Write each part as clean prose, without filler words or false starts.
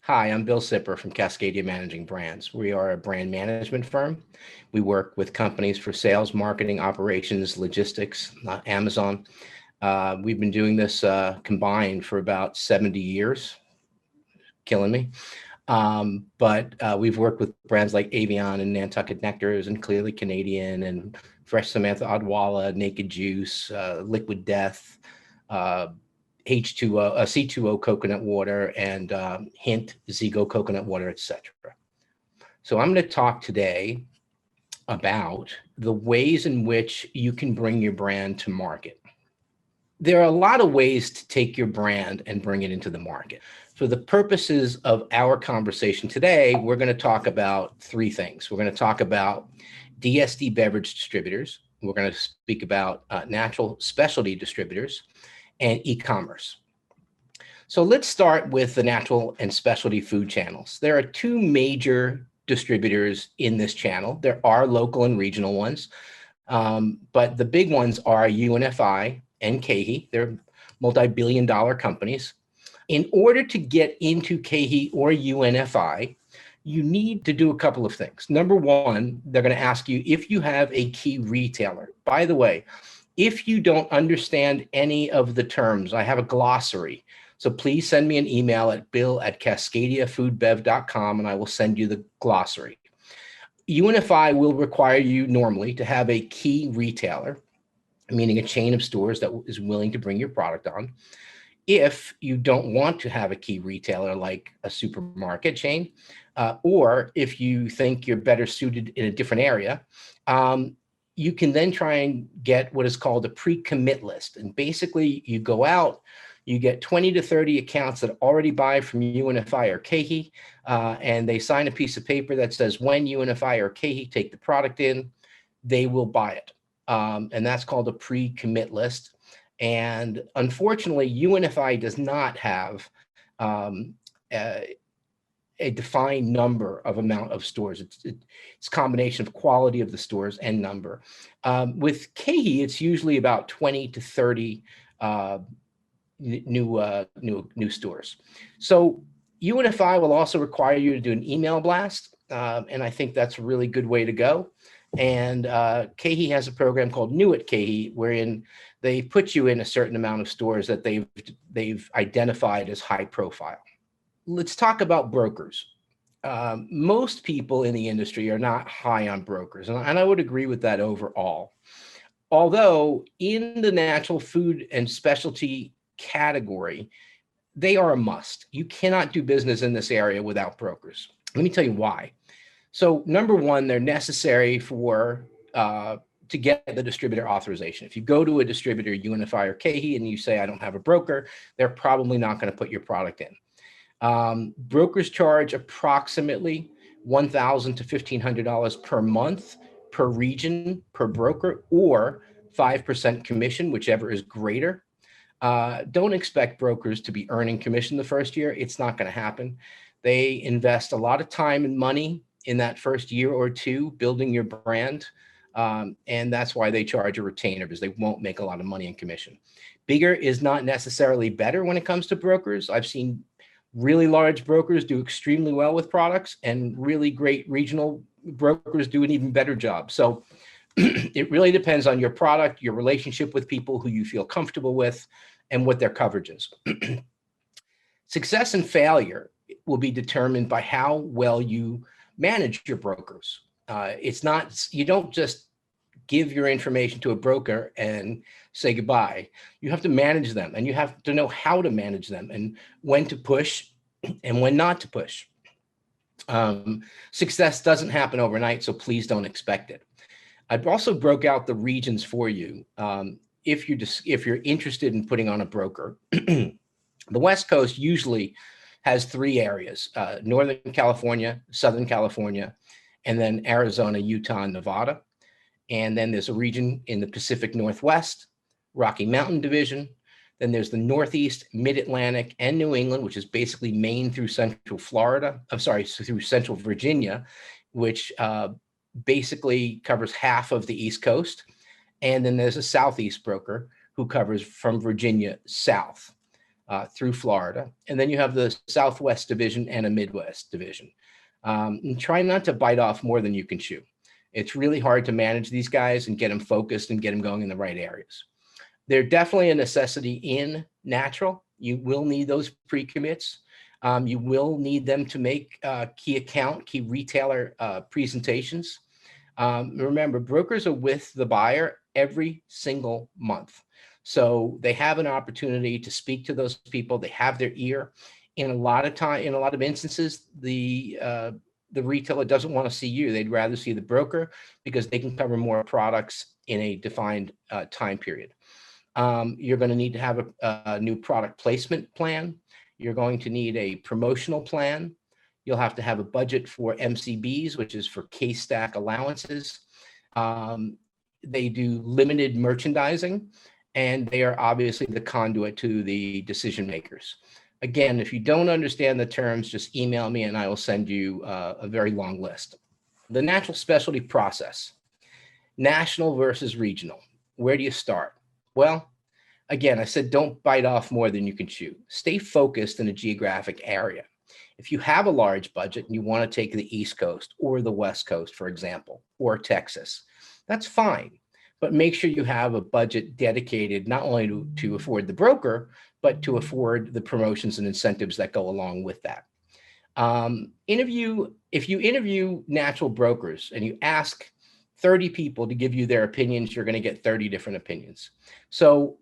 Hi, I'm Bill Sipper from Cascadia Managing Brands. We are a brand management firm. We work with companies for sales, marketing, operations, logistics, Amazon. We've been doing this combined for about 70 years, killing me. But we've worked with brands like Avion and Nantucket Nectars and Clearly Canadian and Fresh Samantha Odwalla, Naked Juice, Liquid Death, uh, H2O, C2O coconut water, and Hint Zigo coconut water, etc. So I'm going to talk today about the ways in which you can bring your brand to market. There are a lot of ways to take your brand and bring it into the market. For the purposes of our conversation today, we're going to talk about three things. We're going to talk about DSD beverage distributors. We're going to speak about natural specialty distributors and e-commerce. So let's start with the natural and specialty food channels. There are two major distributors in this channel. There are local and regional ones, but the big ones are UNFI and KeHE. They're multi-billion-dollar companies. In order to get into KeHE or UNFI, you need to do a couple of things. Number one, they're going to ask you if you have a key retailer. By the way, if you don't understand any of the terms, I have a glossary. So please send me an email at bill@cascadiafoodbev.com and I will send you the glossary. UNFI will require you normally to have a key retailer, meaning a chain of stores that is willing to bring your product on. If you don't want to have a key retailer like a supermarket chain, or if you think you're better suited in a different area, you can then try and get what is called a pre-commit list. And basically you go out, you get 20 to 30 accounts that already buy from UNFI or KeHE, and they sign a piece of paper that says when UNFI or KeHE take the product in, they will buy it. And that's called a pre-commit list. And unfortunately, UNFI does not have a defined number of amount of stores. It's a combination of quality of the stores and number. With KeHE, it's usually about 20 to 30 new stores. So UNFI will also require you to do an email blast, and I think that's a really good way to go. And KeHE has a program called New at KeHE, wherein they put you in a certain amount of stores that they've identified as high profile. Let's talk about brokers. Most people in the industry are not high on brokers, and I would agree with that overall. Although in the natural food and specialty category, they are a must. You cannot do business in this area without brokers. Let me tell you why. So number one, they're necessary for to get the distributor authorization. If you go to a distributor, UNFI or KeHE, and you say, I don't have a broker, they're probably not going to put your product in. Brokers charge approximately $1,000 to $1,500 per month, per region, per broker, or 5% commission, whichever is greater. Don't expect brokers to be earning commission the first year. It's not going to happen. They invest a lot of time and money in that first year or two building your brand. And that's why they charge a retainer, because they won't make a lot of money in commission. Bigger is not necessarily better when it comes to brokers. I've seen really large brokers do extremely well with products, and really great regional brokers do an even better job. So it really depends on your product, your relationship with people who you feel comfortable with, and what their coverage is. Success and failure will be determined by how well you manage your brokers. It's not, you don't just give your information to a broker and say goodbye. You have to manage them, and you have to know how to manage them and when to push and when not to push. Success doesn't happen overnight, so please don't expect it. I've also broke out the regions for you. If you're interested in putting on a broker, the West Coast usually has three areas: Northern California, Southern California, and then Arizona, Utah, and Nevada. And then there's a region in the Pacific Northwest, Rocky Mountain Division. Then there's the Northeast, Mid-Atlantic, and New England, which is basically Maine through Central Florida. Through Central Virginia, which basically covers half of the East Coast. And then there's a Southeast broker who covers from Virginia south. through Florida. And then you have the Southwest division and a Midwest division. And try not to bite off more than you can chew. It's really hard to manage these guys and get them focused and get them going in the right areas. They're definitely a necessity in natural. You will need those pre-commits. You will need them to make key retailer presentations. Remember, brokers are with the buyer every single month. So they have an opportunity to speak to those people. They have their ear. In a lot of instances, the retailer doesn't want to see you. They'd rather see the broker because they can cover more products in a defined time period. You're going to need to have a new product placement plan. You're going to need a promotional plan. You'll have to have a budget for MCBs, which is for case stack allowances. They do limited merchandising, and they are obviously the conduit to the decision makers. Again, if you don't understand the terms, just email me and I will send you a very long list. The natural specialty process, national versus regional. Where do you start? Well, again, I said don't bite off more than you can chew. Stay focused in a geographic area. If you have a large budget and you want to take the East Coast or the West Coast, for example, or Texas, that's fine. But make sure you have a budget dedicated not only to afford the broker, but to afford the promotions and incentives that go along with that. If you interview natural brokers and you ask 30 people to give you their opinions, you're going to get 30 different opinions. So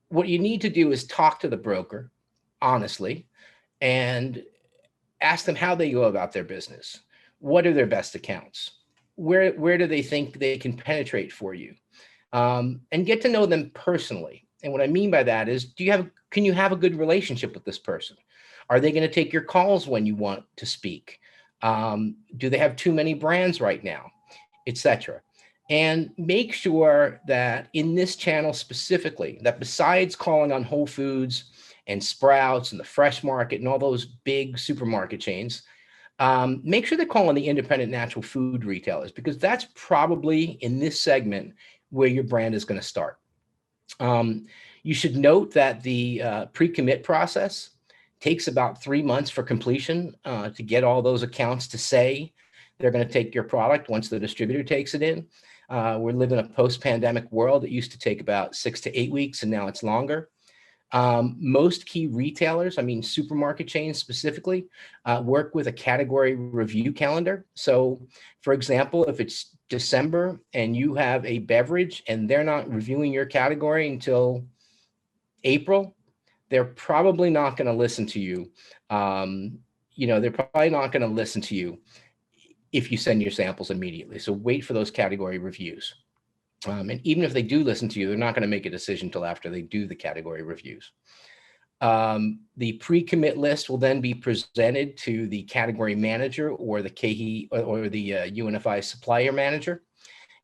what you need to do is talk to the broker honestly and ask them how they go about their business. What are their best accounts? Where do they think they can penetrate for you? And get to know them personally. And what I mean by that is, can you have a good relationship with this person? Are they going to take your calls when you want to speak? Do they have too many brands right now, etc.? And make sure that in this channel specifically, that besides calling on Whole Foods and Sprouts and the Fresh Market and all those big supermarket chains, make sure they call on the independent natural food retailers, because that's probably in this segment where your brand is going to start. You should note that the pre-commit process takes about 3 months for completion to get all those accounts to say they're going to take your product once the distributor takes it in. We're living in a post-pandemic world. It used to take about 6 to 8 weeks, and now it's longer. Most key retailers, I mean supermarket chains specifically, work with a category review calendar. So, for example, if it's December and you have a beverage and they're not reviewing your category until April, they're probably not going to listen to you. They're probably not going to listen to you if you send your samples immediately. So wait for those category reviews. And even if they do listen to you, they're not going to make a decision until after they do the category reviews. The pre-commit list will then be presented to the category manager or the KE or the UNFI supplier manager.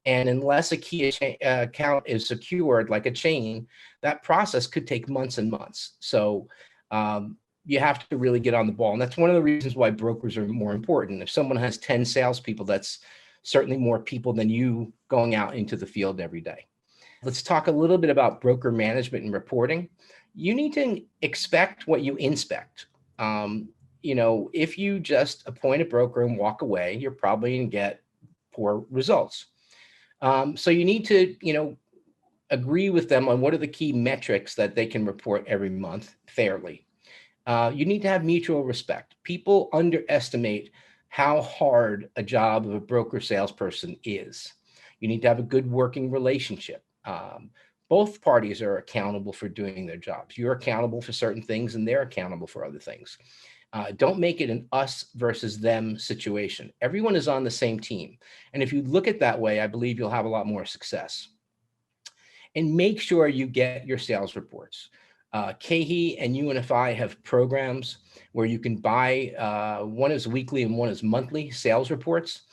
And unless a key account is secured like a chain, that process could take months and months. So you have to really get on the ball. And that's one of the reasons why brokers are more important. If someone has 10 salespeople, that's certainly more people than you going out into the field every day. Let's talk a little bit about broker management and reporting. You need to expect what you inspect. If you just appoint a broker and walk away, you're probably going to get poor results. So you need to, agree with them on what are the key metrics that they can report every month fairly. You need to have mutual respect. People underestimate how hard a job of a broker salesperson is. You need to have a good working relationship. Both parties are accountable for doing their jobs. You're accountable for certain things and they're accountable for other things. Don't make it an us versus them situation. Everyone is on the same team. And if you look at that way, I believe you'll have a lot more success. And make sure you get your sales reports. KE and UNFI have programs where you can buy, one is weekly and one is monthly sales reports.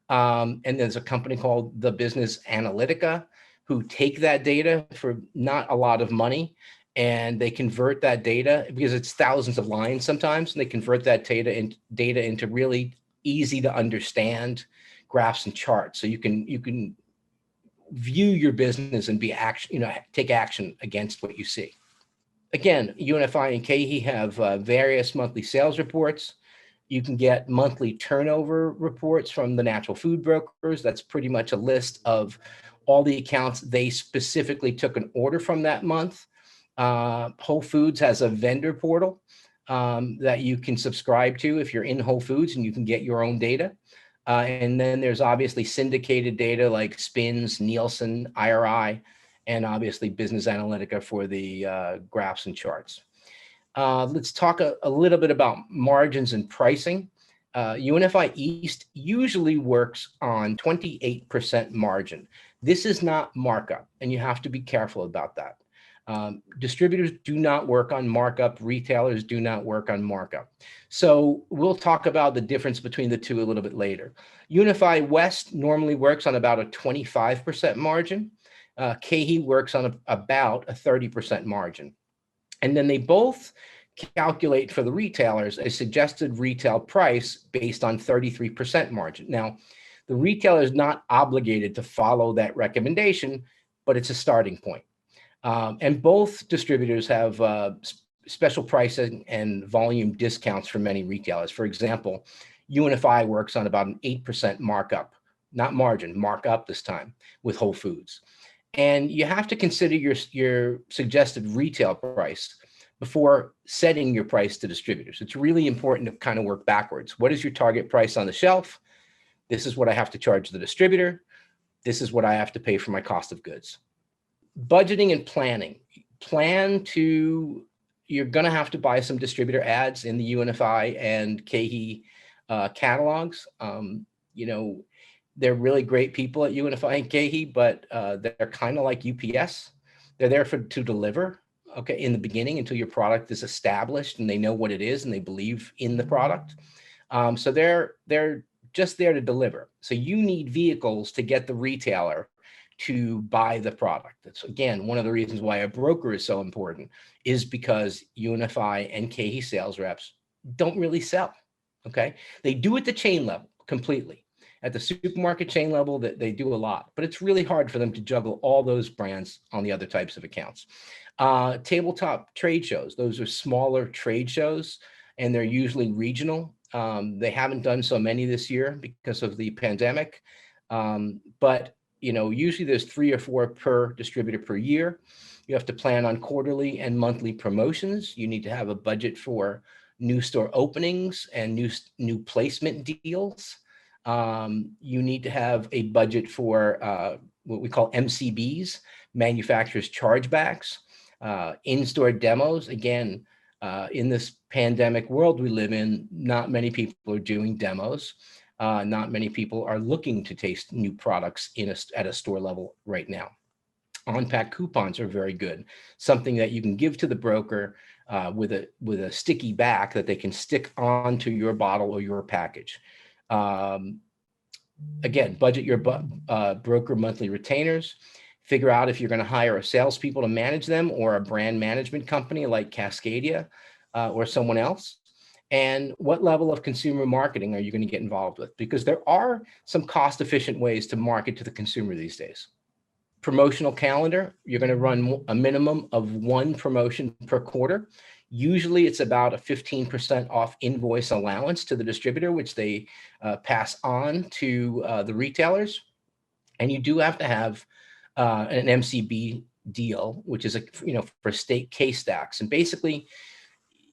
And there's a company called the Business Analytica who take that data for not a lot of money, and they convert that data, because it's thousands of lines sometimes, and they convert that data into really easy to understand graphs and charts. So you can view your business and take action against what you see. Again, UNFI and KeHE have various monthly sales reports. You can get monthly turnover reports from the natural food brokers. That's pretty much a list of all the accounts they specifically took an order from that month. Whole Foods has a vendor portal that you can subscribe to if you're in Whole Foods, and you can get your own data. And then there's obviously syndicated data like Spins, Nielsen, IRI, and obviously Business Analytica for the graphs and charts. Let's talk a little bit about margins and pricing. UNFI East usually works on 28% margin. This is not markup, and you have to be careful about that. Distributors do not work on markup. Retailers do not work on markup. So we'll talk about the difference between the two a little bit later. UNFI West normally works on about a 25% margin. KeHE works on about a 30% margin. And then they both calculate for the retailers a suggested retail price based on 33% margin. Now, the retailer is not obligated to follow that recommendation, but it's a starting point. And both distributors have special pricing and volume discounts for many retailers. For example, UNFI works on about an 8% markup, not margin, markup this time, with Whole Foods. And you have to consider your suggested retail price before setting your price to distributors. It's really important to kind of work backwards. What is your target price on the shelf? This is what I have to charge the distributor. This is what I have to pay for my cost of goods. Budgeting and planning. You're going to have to buy some distributor ads in the UNFI and KeHE catalogs. They're really great people at UNFI and KeHE, but they're kind of like UPS. They're there to deliver, okay, in the beginning until your product is established and they know what it is and they believe in the product. So they're just there to deliver. So you need vehicles to get the retailer to buy the product. That's, again, one of the reasons why a broker is so important, is because UNFI and KeHE sales reps don't really sell, okay? They do at the chain level completely. At the supermarket chain level, that they do a lot, but it's really hard for them to juggle all those brands on the other types of accounts. Tabletop trade shows, those are smaller trade shows, and they're usually regional. They haven't done so many this year because of the pandemic, but usually there's 3 or 4 per distributor per year. You have to plan on quarterly and monthly promotions. You need to have a budget for new store openings and new placement deals. You need to have a budget for what we call MCBs, manufacturers chargebacks, in-store demos. Again, in this pandemic world we live in, not many people are doing demos. Not many people are looking to taste new products at a store level right now. On-pack coupons are very good, something that you can give to the broker with a sticky back that they can stick onto your bottle or your package. Again, budget your broker monthly retainers. Figure out if you're going to hire a salespeople to manage them, or a brand management company like Cascadia or someone else. And what level of consumer marketing are you going to get involved with? Because there are some cost-efficient ways to market to the consumer these days. Promotional calendar, you're going to run a minimum of 1 promotion per quarter. Usually it's about a 15% off invoice allowance to the distributor, which they pass on to the retailers. And you do have to have an MCB deal, which is for state case stacks. And basically,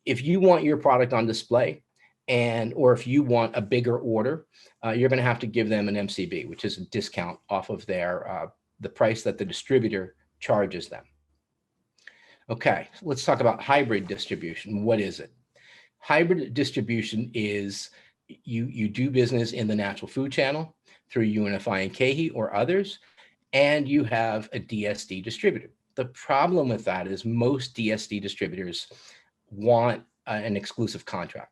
if you want your product on display, or if you want a bigger order, you're going to have to give them an MCB, which is a discount off of the price that the distributor charges them. Okay, let's talk about hybrid distribution. What is it? Hybrid distribution is you do business in the natural food channel through UNFI and KeHE or others, and you have a DSD distributor. The problem with that is most DSD distributors want an exclusive contract.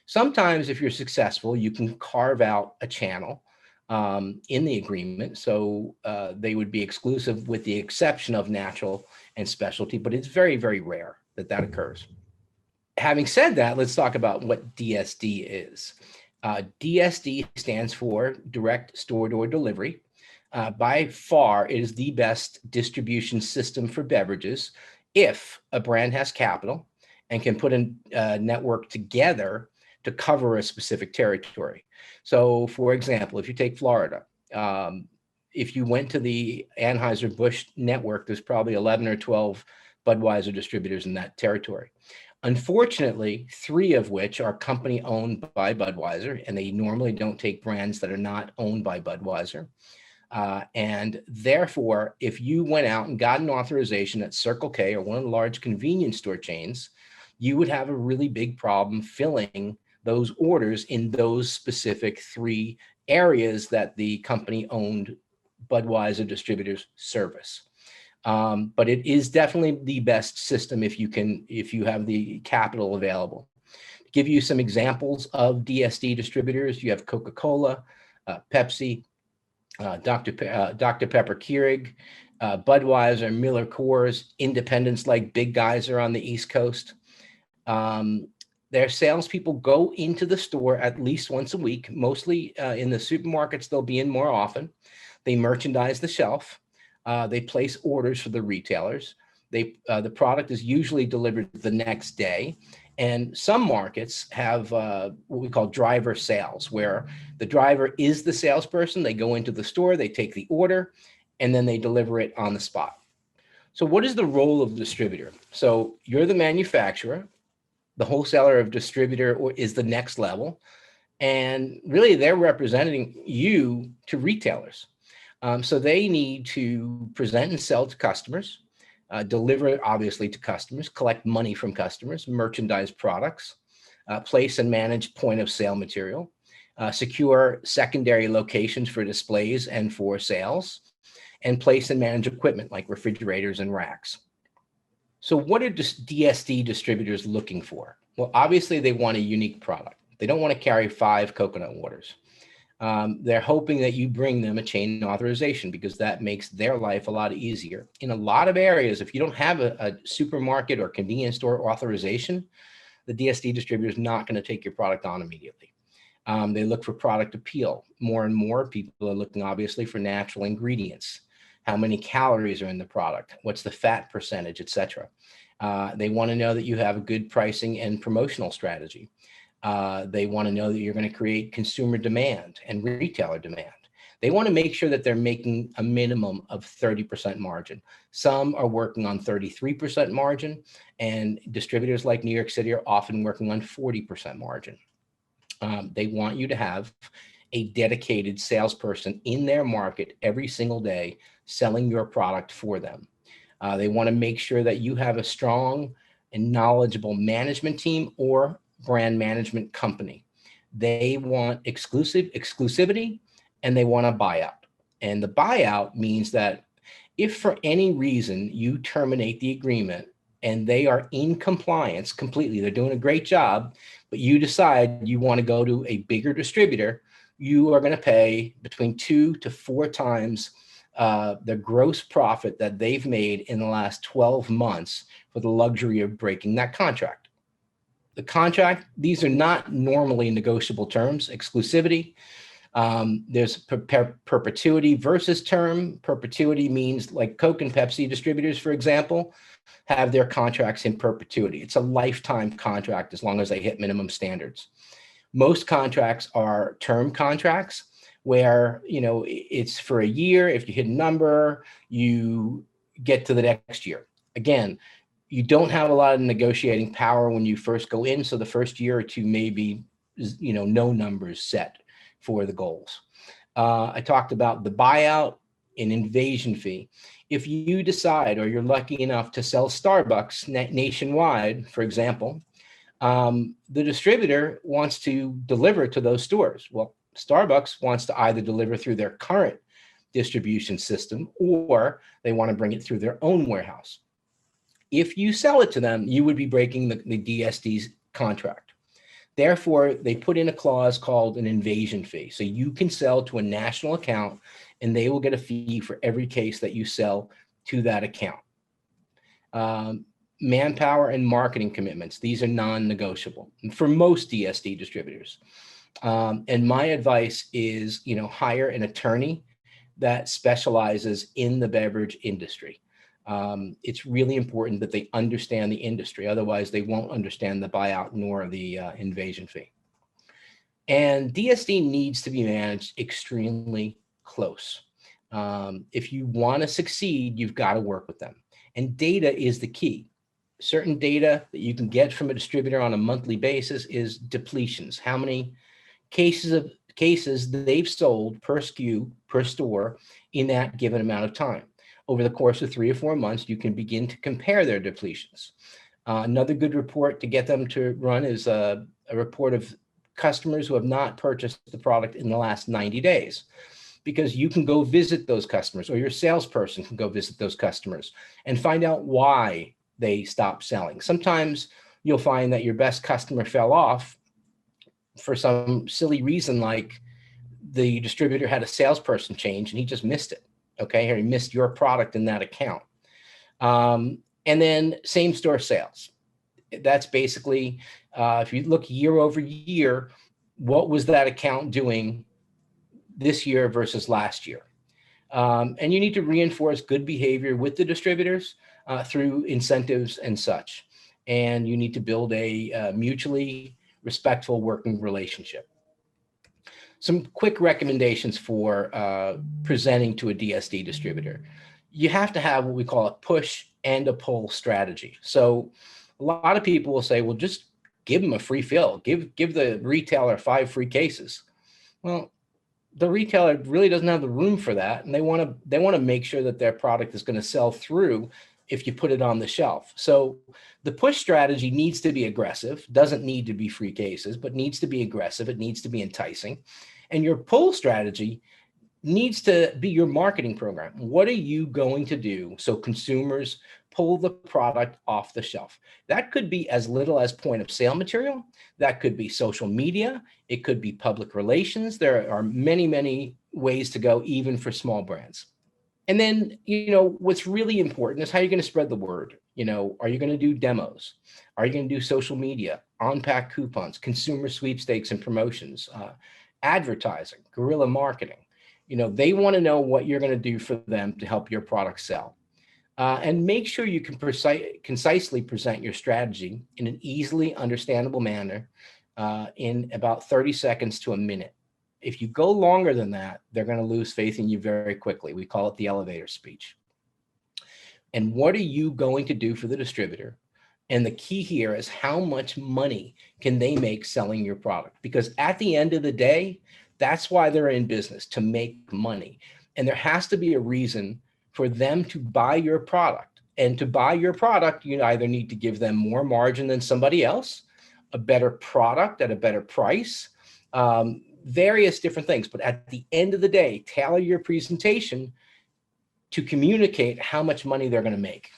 Sometimes if you're successful, you can carve out a channel in the agreement. So they would be exclusive with the exception of natural and specialty, but it's very, very rare that occurs. Having said that, let's talk about what DSD is. DSD stands for direct store-door delivery. By far, it is the best distribution system for beverages. if a brand has capital and can put a network together to cover a specific territory. So, for example, if you take Florida, if you went to the Anheuser-Busch network, there's probably 11 or 12 Budweiser distributors in that territory. Unfortunately, 3 of which are company owned by Budweiser, and they normally don't take brands that are not owned by Budweiser. And therefore, if you went out and got an authorization at Circle K or one of the large convenience store chains, you would have a really big problem filling those orders in those specific 3 areas that the company owned Budweiser distributors service. But it is definitely the best system if you have the capital available. To give you some examples of DSD distributors, you have Coca-Cola, Pepsi, Dr. Pepper Keurig, Budweiser, Miller Coors, independents like Big Geyser on the East Coast. Their salespeople go into the store at least once a week. Mostly in the supermarkets, they'll be in more often. They merchandise the shelf. They place orders for the retailers. The product is usually delivered the next day. And some markets have what we call driver sales, where the driver is the salesperson. They go into the store, they take the order, and then they deliver it on the spot. So what is the role of the distributor? So you're the manufacturer. The wholesaler of distributor is the next level. And really, they're representing you to retailers. So they need to present and sell to customers, deliver it obviously to customers, collect money from customers, merchandise products, place and manage point of sale material, secure secondary locations for displays and for sales, and place and manage equipment like refrigerators and racks. So what are DSD distributors looking for? Well, obviously they want a unique product. They don't want to carry 5 coconut waters. They're hoping that you bring them a chain authorization because that makes their life a lot easier. In a lot of areas, if you don't have a supermarket or convenience store authorization, the DSD distributor is not going to take your product on immediately. They look for product appeal. More and more people are looking, obviously, for natural ingredients. How many calories are in the product? What's the fat percentage, et cetera. They want to know that you have a good pricing and promotional strategy. They want to know that you're going to create consumer demand and retailer demand. They want to make sure that they're making a minimum of 30% margin. Some are working on 33% margin, and distributors like New York City are often working on 40% margin. They want you to have a dedicated salesperson in their market every single day selling your product for them. They want to make sure that you have a strong and knowledgeable management team or brand management company. They want exclusivity, and they want a buyout. And the buyout means that if for any reason you terminate the agreement and they are in compliance completely, they're doing a great job, but you decide you want to go to a bigger distributor, you are going to pay between 2 to 4 times the gross profit that they've made in the last 12 months for the luxury of breaking that contract. The contract, these are not normally negotiable terms. Exclusivity, there's perpetuity versus term. Perpetuity means like Coke and Pepsi distributors, for example, have their contracts in perpetuity. It's a lifetime contract as long as they hit minimum standards. Most contracts are term contracts where, it's for a year. If you hit a number, you get to the next year. Again, you don't have a lot of negotiating power when you first go in. So the first year or two, maybe, no numbers set for the goals. I talked about the buyout and invasion fee. If you decide, or you're lucky enough to sell Starbucks nationwide, for example, the distributor wants to deliver to those stores. Well, Starbucks wants to either deliver through their current distribution system, or they want to bring it through their own warehouse. If you sell it to them, you would be breaking the DSD's contract. Therefore, they put in a clause called an invasion fee. So you can sell to a national account, and they will get a fee for every case that you sell to that account. Manpower and marketing commitments. These are non-negotiable for most DSD distributors. And my advice is, hire an attorney that specializes in the beverage industry. It's really important that they understand the industry. Otherwise, they won't understand the buyout nor the invasion fee. And DSD needs to be managed extremely close. If you want to succeed, you've got to work with them. And data is the key. Certain data that you can get from a distributor on a monthly basis is depletions. How many cases they've sold per SKU, per store in that given amount of time. Over the course of 3 or 4 months, you can begin to compare their depletions. Another good report to get them to run is a report of customers who have not purchased the product in the last 90 days, because you can go visit those customers, or your salesperson can go visit those customers and find out why they stopped selling. Sometimes you'll find that your best customer fell off for some silly reason, like the distributor had a salesperson change and he just missed it. Okay, or he missed your product in that account. And then same store sales. That's basically, if you look year over year, what was that account doing this year versus last year? And you need to reinforce good behavior with the distributors through incentives and such. And you need to build a mutually respectful working relationship. Some quick recommendations for presenting to a DSD distributor. You have to have what we call a push and a pull strategy. So a lot of people will say, well, just give them a free fill, give the retailer 5 free cases. Well, the retailer really doesn't have the room for that, and they want to make sure that their product is going to sell through if you put it on the shelf. So the push strategy needs to be aggressive, doesn't need to be free cases, but needs to be aggressive. It needs to be enticing. And your pull strategy needs to be your marketing program. What are you going to do so consumers pull the product off the shelf? That could be as little as point of sale material. That could be social media. It could be public relations. There are many, many ways to go, even for small brands. And then, what's really important is how you're going to spread the word. Are you going to do demos? Are you going to do social media, on-pack coupons, consumer sweepstakes and promotions, advertising, guerrilla marketing? They want to know what you're going to do for them to help your product sell. And make sure you can concisely present your strategy in an easily understandable manner in about 30 seconds to a minute. If you go longer than that, they're going to lose faith in you very quickly. We call it the elevator speech. And what are you going to do for the distributor? And the key here is how much money can they make selling your product? Because at the end of the day, that's why they're in business, to make money. And there has to be a reason for them to buy your product. And to buy your product, you either need to give them more margin than somebody else, a better product at a better price, various different things. But at the end of the day, tailor your presentation to communicate how much money they're going to make.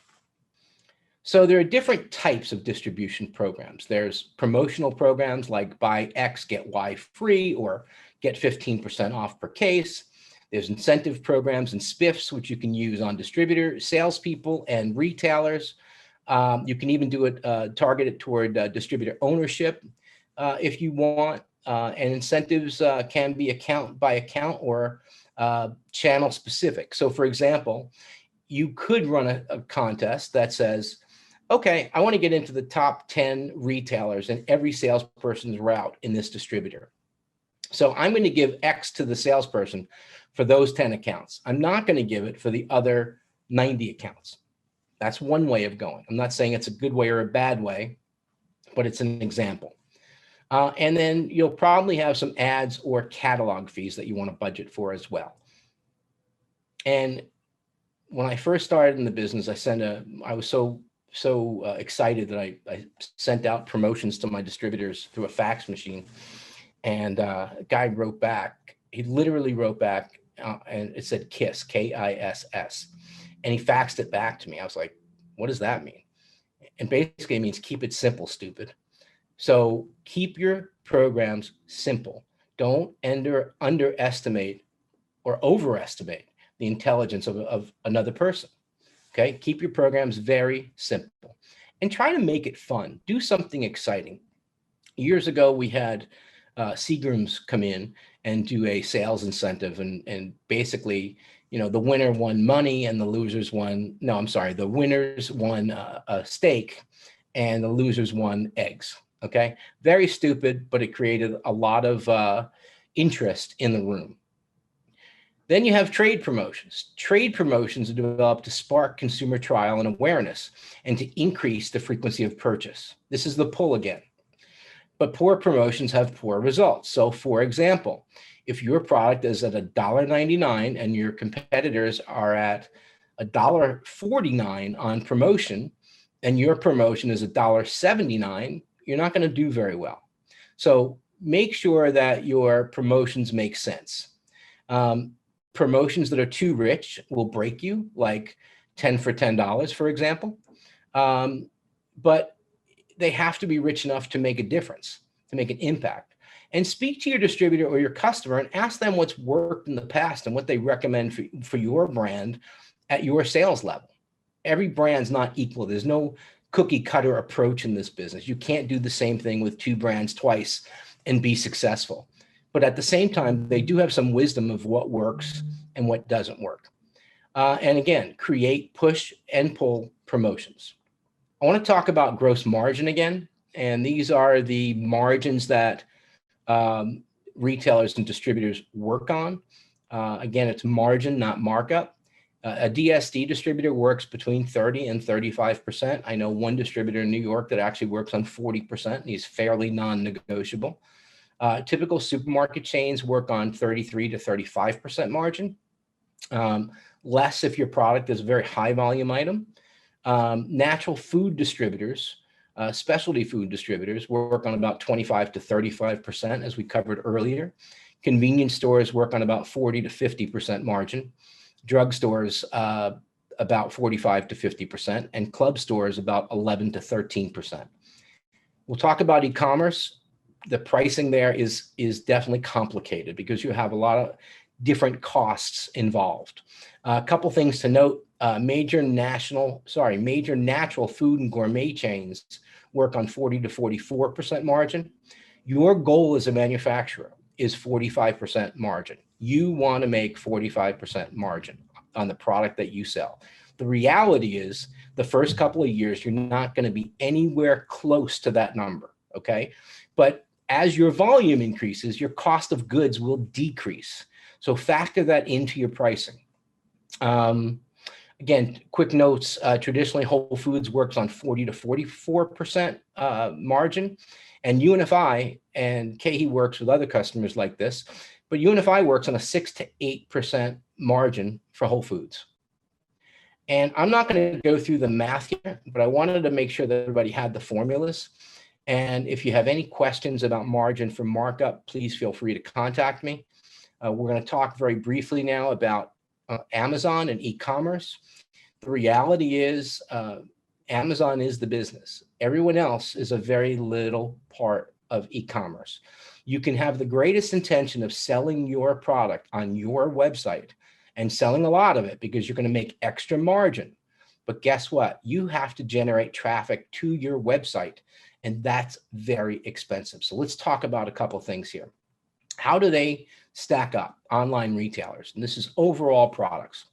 So there are different types of distribution programs. There's promotional programs like buy X, get Y free, or get 15% off per case. There's incentive programs and spiffs, which you can use on distributor, salespeople, and retailers. You can even do it targeted toward distributor ownership if you want. And incentives can be account by account or channel specific. So for example, you could run a contest that says, okay, I want to get into the top 10 retailers in every salesperson's route in this distributor. So I'm going to give X to the salesperson for those 10 accounts. I'm not going to give it for the other 90 accounts. That's one way of going. I'm not saying it's a good way or a bad way, but it's an example. And then you'll probably have some ads or catalog fees that you want to budget for as well. And when I first started in the business, I was so excited that I sent out promotions to my distributors through a fax machine. And a guy wrote back. He literally wrote back, and it said KISS, KISS. And he faxed it back to me. I was like, what does that mean? And basically it means keep it simple, stupid. So keep your programs simple. Don't underestimate or overestimate the intelligence of another person. Okay, keep your programs very simple and try to make it fun. Do something exciting. Years ago, we had Seagrams come in and do a sales incentive and basically the winner won money and the losers won, no, I'm sorry, the winners won a steak and the losers won eggs. Okay. Very stupid, but it created a lot of interest in the room. Then you have trade promotions. Trade promotions are developed to spark consumer trial and awareness and to increase the frequency of purchase. This is the pull again. But poor promotions have poor results. So for example, if your product is at $1.99 and your competitors are at $1.49 on promotion, and your promotion is $1.79, you're not going to do very well. So make sure that your promotions make sense. Promotions that are too rich will break you, like 10 for $10, for example. But they have to be rich enough to make a difference, to make an impact. And speak to your distributor or your customer and ask them what's worked in the past and what they recommend for your brand at your sales level. Every brand's not equal. There's no cookie cutter approach in this business. You can't do the same thing with two brands twice and be successful. But at the same time, they do have some wisdom of what works and what doesn't work. And again, create, push, and pull promotions. I want to talk about gross margin again. And these are the margins that retailers and distributors work on. Again, it's margin, not markup. A DSD distributor works between 30 and 35%. I know one distributor in New York that actually works on 40%, and he's fairly non-negotiable. Typical supermarket chains work on 33 to 35% margin. Less if your product is a very high volume item. Natural food distributors, specialty food distributors work on about 25 to 35%, as we covered earlier. Convenience stores work on about 40 to 50% margin. Drugstores, about 45 to 50%, and club stores about 11 to 13%. We'll talk about e-commerce. The pricing there is definitely complicated because you have a lot of different costs involved. A couple things to note. Major natural food and gourmet chains work on 40 to 44% margin. Your goal as a manufacturer is 45% margin. You want to make 45% margin on the product that you sell. The reality is the first couple of years, you're not going to be anywhere close to that number, okay? But as your volume increases, your cost of goods will decrease. So factor that into your pricing. Again, quick notes, traditionally Whole Foods works on 40 to 44% margin, and UNFI and KeHE works with other customers like this, but UNFI works on a 6 to 8% margin for Whole Foods. And I'm not going to go through the math here, but I wanted to make sure that everybody had the formulas. And if you have any questions about margin for markup, please feel free to contact me. We're going to talk very briefly now about Amazon and e-commerce. The reality is Amazon is the business. Everyone else is a very little part of e-commerce. You can have the greatest intention of selling your product on your website and selling a lot of it because you're going to make extra margin. But guess what? You have to generate traffic to your website, and that's very expensive. So let's talk about a couple things here. How do they stack up, online retailers? And this is overall products.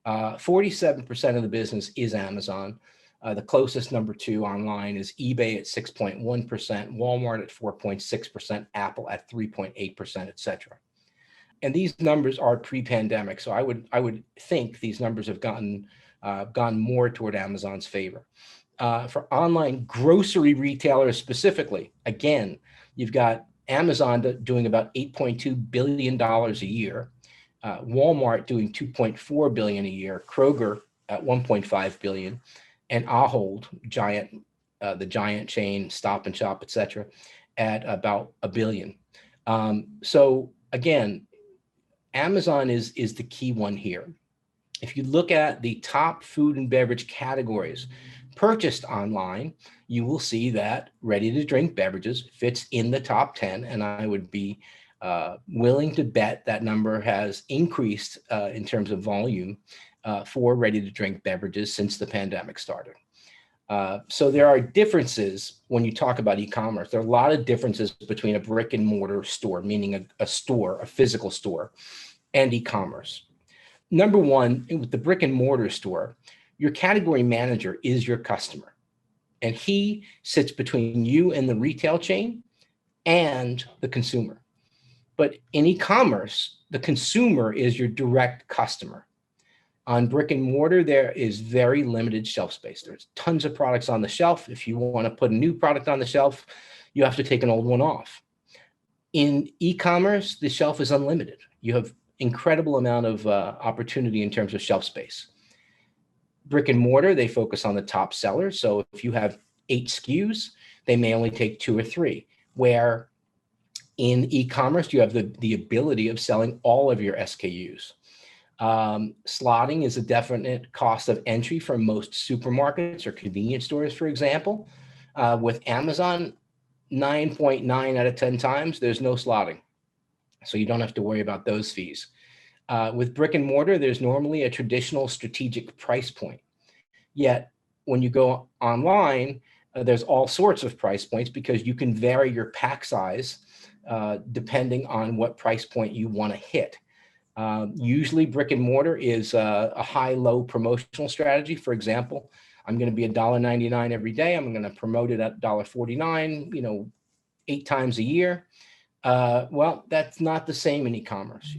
47% of the business is Amazon. The closest number two online is eBay at 6.1%, Walmart at 4.6%, Apple at 3.8%, et cetera. And these numbers are pre-pandemic, so I would think these numbers have gone more toward Amazon's favor. For online grocery retailers specifically, again, you've got Amazon doing about $8.2 billion a year, Walmart doing $2.4 billion a year, Kroger at $1.5 billion, and Ahold, the giant chain, Stop and Shop, et cetera, at about $1 billion. So again, Amazon is the key one here. If you look at the top food and beverage categories purchased online, you will see that ready-to-drink beverages fits in the top 10, and I would be willing to bet that number has increased in terms of volume for ready-to-drink beverages since the pandemic started. So there are differences when you talk about e-commerce. There are a lot of differences between a brick and mortar store, meaning a store, a physical store, and e-commerce. Number one, with the brick and mortar store, your category manager is your customer, and he sits between you and the retail chain and the consumer. But in e-commerce, the consumer is your direct customer. On brick and mortar, there is very limited shelf space. There's tons of products on the shelf. If you want to put a new product on the shelf, you have to take an old one off. In e-commerce, the shelf is unlimited. You have incredible amount of opportunity in terms of shelf space. Brick and mortar, they focus on the top sellers. So if you have 8 SKUs, they may only take 2 or 3, where in e-commerce, you have the ability of selling all of your SKUs. Slotting is a definite cost of entry for most supermarkets or convenience stores, for example. With Amazon, 9.9 out of 10 times, there's no slotting. So you don't have to worry about those fees. With brick and mortar, there's normally a traditional strategic price point. Yet when you go online, there's all sorts of price points because you can vary your pack size depending on what price point you want to hit. Usually brick and mortar is a high-low promotional strategy. For example, I'm going to be $1.99 every day. I'm going to promote it at $1.49, 8 times a year. Well, that's not the same in e-commerce.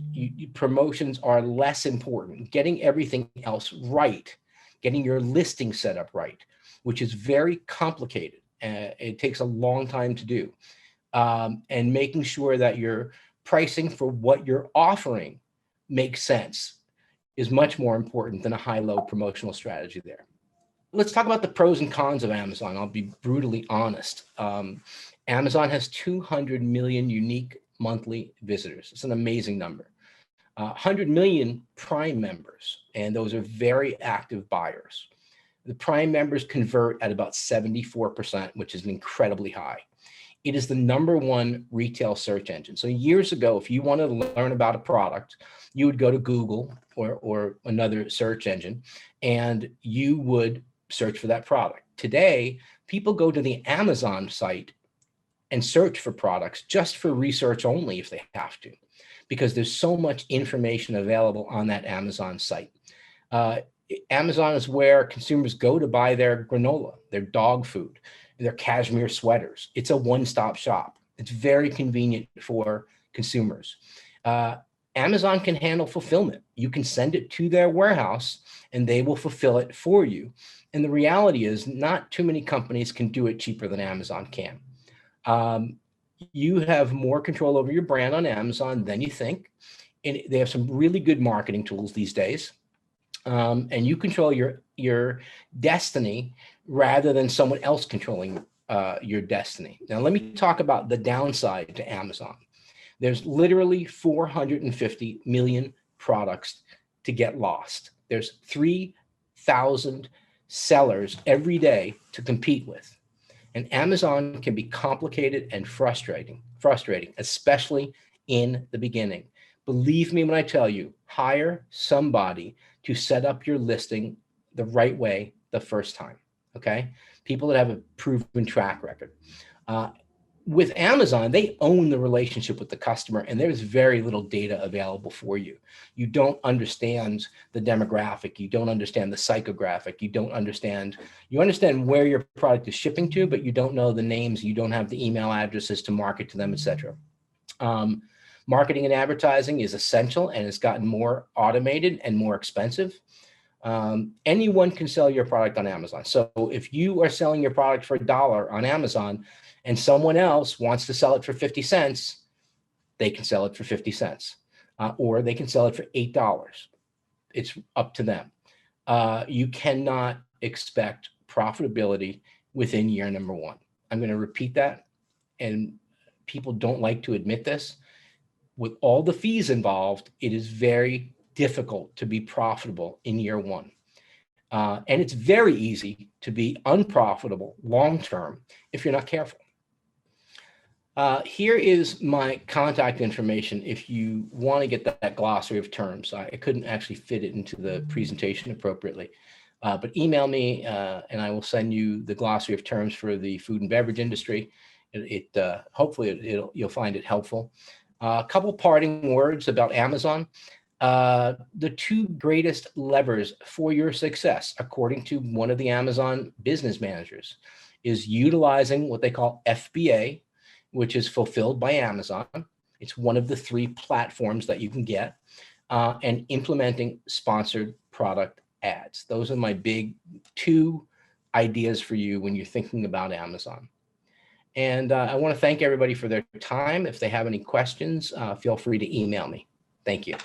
Promotions are less important. Getting everything else right, getting your listing set up right, which is very complicated. It takes a long time to do. And making sure that your pricing for what you're offering makes sense is much more important than a high-low promotional strategy there. Let's talk about the pros and cons of Amazon. I'll be brutally honest. Amazon has 200 million unique monthly visitors. It's an amazing number. 100 million Prime members, and those are very active buyers. The Prime members convert at about 74%, which is incredibly high. It is the #1 retail search engine. So years ago, if you wanted to learn about a product, you would go to Google or another search engine, and you would search for that product. Today, people go to the Amazon site and search for products just for research only if they have to, because there's so much information available on that Amazon site. Amazon is where consumers go to buy their granola, their dog food, their cashmere sweaters. It's a one-stop shop. It's very convenient for consumers. Amazon can handle fulfillment. You can send it to their warehouse and they will fulfill it for you. And the reality is not too many companies can do it cheaper than Amazon can. You have more control over your brand on Amazon than you think. And they have some really good marketing tools these days. And you control your destiny rather than someone else controlling your destiny. Now, let me talk about the downside to Amazon. There's literally 450 million products to get lost. There's 3,000 sellers every day to compete with. And Amazon can be complicated and frustrating, especially in the beginning. Believe me when I tell you, hire somebody to set up your listing the right way the first time, okay? People that have a proven track record. With Amazon, they own the relationship with the customer, and there's very little data available for you. You don't understand the demographic. You don't understand the psychographic. You understand where your product is shipping to, but you don't know the names. You don't have the email addresses to market to them, et cetera. Marketing and advertising is essential, and it's gotten more automated and more expensive. Anyone can sell your product on Amazon. So if you are selling your product for $1 on Amazon and someone else wants to sell it for 50 cents, they can sell it for 50 cents, or they can sell it for $8. It's up to them. You cannot expect profitability within year number 1. I'm going to repeat that, and people don't like to admit this. With all the fees involved, it is very difficult to be profitable in year 1. And it's very easy to be unprofitable long-term if you're not careful. Here is my contact information if you want to get that glossary of terms. I couldn't actually fit it into the presentation appropriately, but email me and I will send you the glossary of terms for the food and beverage industry. Hopefully you'll find it helpful. A couple parting words about Amazon. The two greatest levers for your success, according to one of the Amazon business managers, is utilizing what they call FBA, which is fulfilled by Amazon. It's one of the 3 platforms that you can get, and implementing sponsored product ads. Those are my big 2 ideas for you when you're thinking about Amazon. And I want to thank everybody for their time. If they have any questions, feel free to email me. Thank you.